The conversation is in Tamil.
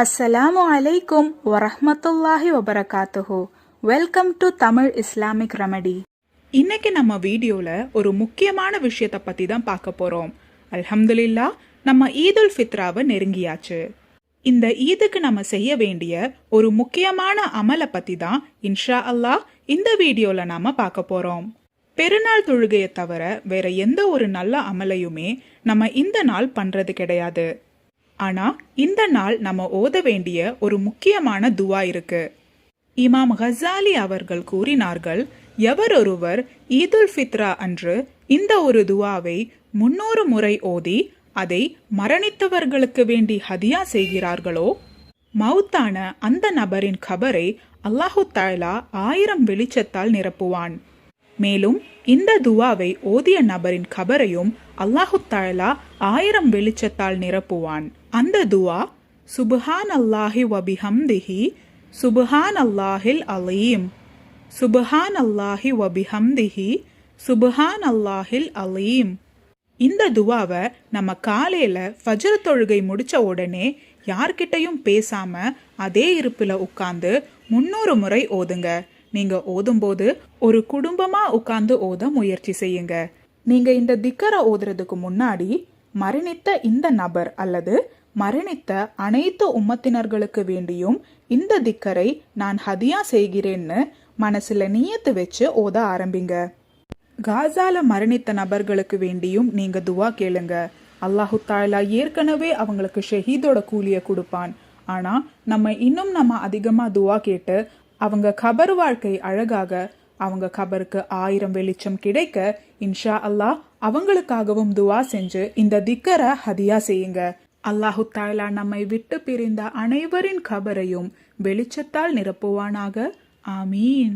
அஸ்ஸலாமு அலைக்கும் வரஹ்மத்துல்லாஹி வபரகாத்துஹு. Welcome to Tamil Islamic remedy. இன்னைக்கு நம்ம வீடியோல ஒரு முக்கியமான விஷயத்தை பத்தி தான் பார்க்க போறோம். அல்ஹம்துலில்லாஹ், நம்ம ஈதுல் ஃபித்ராவை நெருங்கியாச்சு. இந்த ஈதுக்கு நம்ம செய்ய வேண்டிய ஒரு முக்கியமான அமலை பத்தி தான் இன்ஷா அல்லாஹ் இந்த வீடியோல நாம பார்க்க போறோம். பெருநாள் தொழுகையை தவிர வேற எந்த ஒரு நல்ல அமலையுமே நம்ம இந்த நாள் பண்றது கிடையாது. ஆனா இந்த நாள் நம்ம ஓத வேண்டிய ஒரு முக்கியமான துவா இருக்கு. இமாம் கசாலி அவர்கள் கூறினார்கள், எவரொருவர் ஈதுல் ஃபித்ரா அன்று இந்த ஒரு துவாவை 300 முறை ஓதி அதை மரணித்தவர்களுக்கு வேண்டி ஹதியா செய்கிறார்களோ, மௌத்தான அந்த நபரின் கபரை அல்லாஹு தஆலா 1000 வெளிச்சத்தால் நிரப்புவான். மேலும் இந்த துவாவை ஓதிய நபரின் கபரையும் அல்லாஹு தஆலா 1000 வெளிச்சத்தால் நிரப்புவான். அந்த துவா சுப்ஹான் அல்லாஹி வபிஹம்திஹி சுப்ஹான் அல்லாஹில் அலீம், சுப்ஹான் அல்லாஹி வபிஹம்திஹி சுப்ஹான் அல்லாஹில் அலீம். இந்த துவாவை நம்ம காலையில ஃபஜ்ர் தொழுகை முடிச்ச உடனே யார்கிட்டையும் பேசாம அதே இருப்பில் உட்கார்ந்து 300 முறை ஓதுங்க. நீங்க ஓதும்போது ஒரு குடும்பமா உட்கார்ந்து ஓத முயற்சி செய்யுங்க. நீங்க இந்த திக்கரை ஓதுறதுக்கு முன்னாடி மரணித்த இந்த நபர் அல்லது மரணித்த அனைத்து உம்மத்தினர்களுக்கு வேண்டியும் இந்த திக்கரை நான் ஹதியா செய்கிறேன்னு மனசுல நியத்து வச்சு ஓத ஆரம்பிங்க. காசால மரணித்த நபர்களுக்கு வேண்டியும் நீங்க துவா கேளுங்க. அல்லாஹு தஆலா ஏற்கனவே அவங்களுக்கு ஷஹீதோட கூலிய கொடுப்பான். ஆனா நம்ம அதிகமா துவா கேட்டு அவங்க கபர் வாழ்க்கை அழகாக, அவங்க கபருக்கு 1000 வெளிச்சம் கிடைக்க இன்ஷா அல்லாஹ் அவங்களுக்காகவும் துவா செஞ்சு இந்த திக்கரை ஹதியா செய்யுங்க. அல்லாஹு தஆலா நம்மை விட்டு பிரிந்த அனைவரின் கபரையும் வெளிச்சத்தால் நிரப்புவானாக. ஆமீன்.